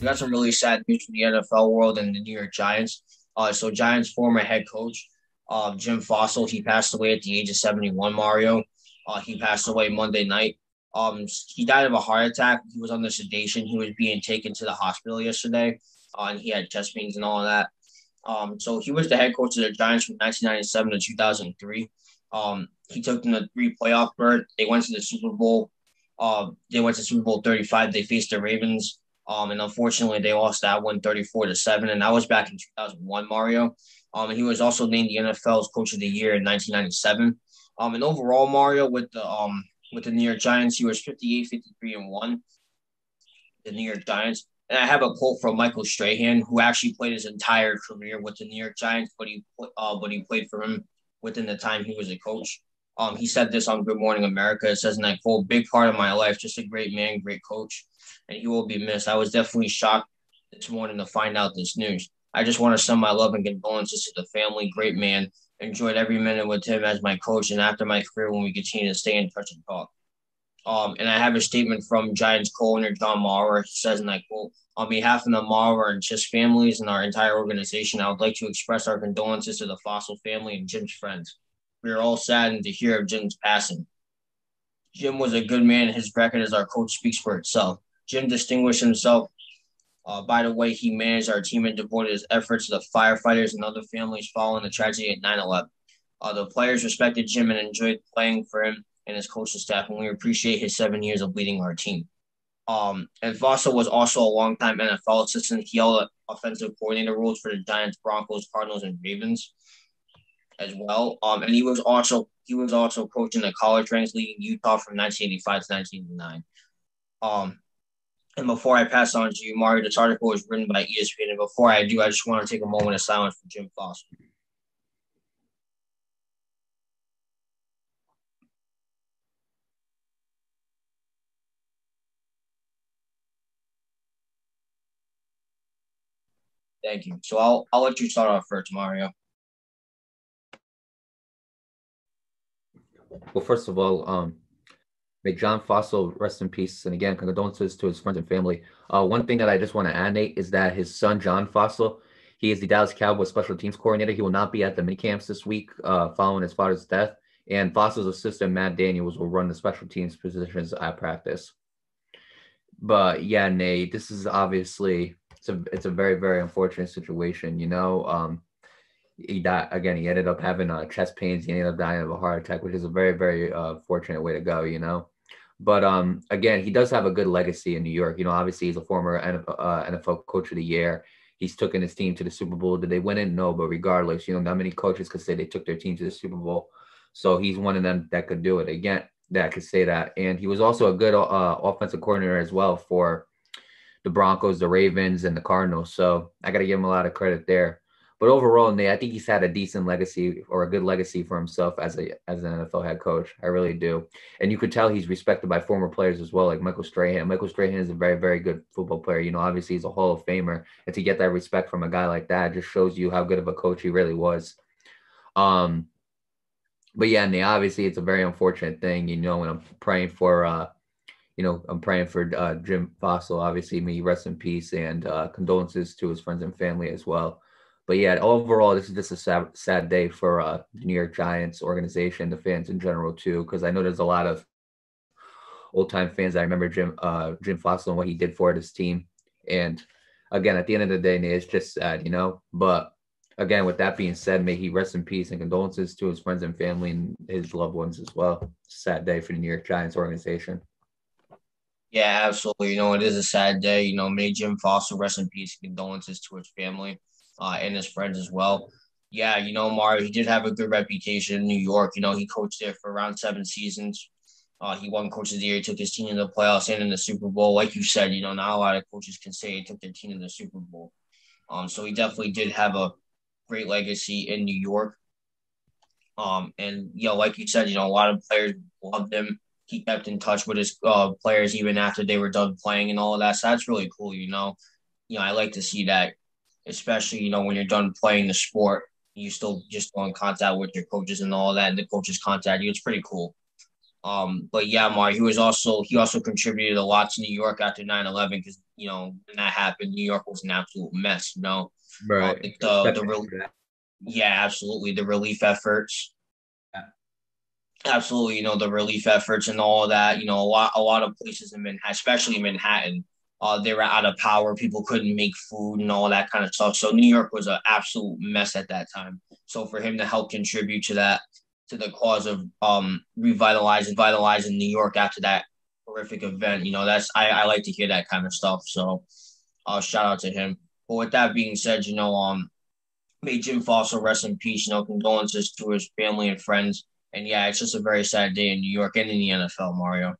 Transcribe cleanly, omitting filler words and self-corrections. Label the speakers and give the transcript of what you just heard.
Speaker 1: We got some really sad news from the NFL world and the New York Giants. So Giants former head coach, Jim Fassel, he passed away at the age of 71. Mario, he passed away Monday night. He died of a heart attack. He was under sedation. He was being taken to the hospital yesterday, and he had chest pains and all of that. So he was the head coach of the Giants from 1997 to 2003. He took them to three playoff berth. They went to the Super Bowl. They went to Super Bowl 35. They faced the Ravens. And unfortunately, they lost that one 34-7. And that was back in 2001, Mario. And he was also named the NFL's Coach of the Year in 1997. And overall, Mario, with the New York Giants, he was 58, 53, and 1. The New York Giants. And I have a quote from Michael Strahan, who actually played his entire career with the New York Giants, but he played for him within the time he was a coach. He said this on Good Morning America. It says, and I quote, "Big part of my life, just a great man, great coach, and he will be missed. I was definitely shocked this morning to find out this news. I just want to send my love and condolences to the family. Great man. Enjoyed every minute with him as my coach and after my career when we continue to stay in touch and talk." And I have a statement from Giants co-owner John Maurer. He says, and I quote, "On behalf of the Maurer and Chis families and our entire organization, I would like to express our condolences to the Fossil family and Jim's friends. We are all saddened to hear of Jim's passing. Jim was a good man, and his record as our coach speaks for itself. Jim distinguished himself by the way he managed our team and devoted his efforts to the firefighters and other families following the tragedy at 9/11. The players respected Jim and enjoyed playing for him and his coaching staff, and we appreciate his 7 years of leading our team." And Foster was also a longtime NFL assistant. He held offensive coordinator roles for the Giants, Broncos, Cardinals, and Ravens as well. And he was also coaching the college ranks, leading Utah from 1985 to 1989. And before I pass on to you, Mario, this article was written by ESPN. And before I do, I just want to take a moment of silence for Jim Foster. Thank you. So I'll let you start off first, Mario.
Speaker 2: Well, first of all, may John Fossil rest in peace. And again, condolences to his friends and family. One thing that I just want to add, Nate, is that his son, John Fossil, he is the Dallas Cowboys special teams coordinator. He will not be at the minicamps this week following his father's death. And Fossil's assistant, Matt Daniels, will run the special teams positions at practice. But yeah, Nate, this is obviously it's a very, very unfortunate situation. He died again. He ended up having chest pains. He ended up dying of a heart attack, which is a very, very fortunate way to go. But again, he does have a good legacy in New York. Obviously he's a former NFL Coach of the Year. He's taken his team to the Super Bowl. Did they win it? No, but regardless, not many coaches could say they took their team to the Super Bowl. So he's one of them that could do it again. That could say that. And he was also a good offensive coordinator as well for the Broncos, the Ravens, and the Cardinals. So I got to give him a lot of credit there. But overall, Nate, I think he's had a decent legacy or a good legacy for himself as an NFL head coach. I really do. And you could tell he's respected by former players as well, like Michael Strahan. Michael Strahan is a very, very good football player. Obviously he's a Hall of Famer. And to get that respect from a guy like that just shows you how good of a coach he really was. But yeah, Nate, obviously it's a very unfortunate thing, and I'm praying for Jim Fassel. Obviously, may he rest in peace, and condolences to his friends and family as well. But yeah, overall, this is just a sad day for the New York Giants organization, the fans in general too, because I know there's a lot of old time fans that remember Jim Fassel and what he did for his team. And again, at the end of the day, Nate, it's just sad, But again, with that being said, may he rest in peace, and condolences to his friends and family and his loved ones as well. Sad day for the New York Giants organization.
Speaker 1: Yeah, absolutely. It is a sad day. May Jim Foster rest in peace. Condolences to his family and his friends as well. Yeah, Mario, he did have a good reputation in New York. He coached there for around 7 seasons. He won Coach of the Year. He took his team to the playoffs and in the Super Bowl. Like you said, not a lot of coaches can say they took their team to the Super Bowl. So he definitely did have a great legacy in New York. And like you said, a lot of players loved him. He kept in touch with his players even after they were done playing and all of that. So that's really cool. I like to see that, especially when you're done playing the sport, you still just go in contact with your coaches and all that, and the coaches contact you. It's pretty cool. But yeah, Mario, he also contributed a lot to New York after 9/11 because when that happened, New York was an absolute mess.
Speaker 2: Right.
Speaker 1: Like
Speaker 2: Respect
Speaker 1: the
Speaker 2: him
Speaker 1: real
Speaker 2: for that.
Speaker 1: yeah, absolutely the relief efforts, absolutely the relief efforts and all of that. A lot of places in Manhattan, especially Manhattan, they were out of power. People couldn't make food and all that kind of stuff. So New York was an absolute mess at that time. So for him to help contribute to that, to the cause of vitalizing New York after that horrific event, that's I like to hear that kind of stuff. So shout out to him. But with that being said, may Jim Fassel rest in peace. Condolences to his family and friends. And yeah, it's just a very sad day in New York and in the NFL, Mario.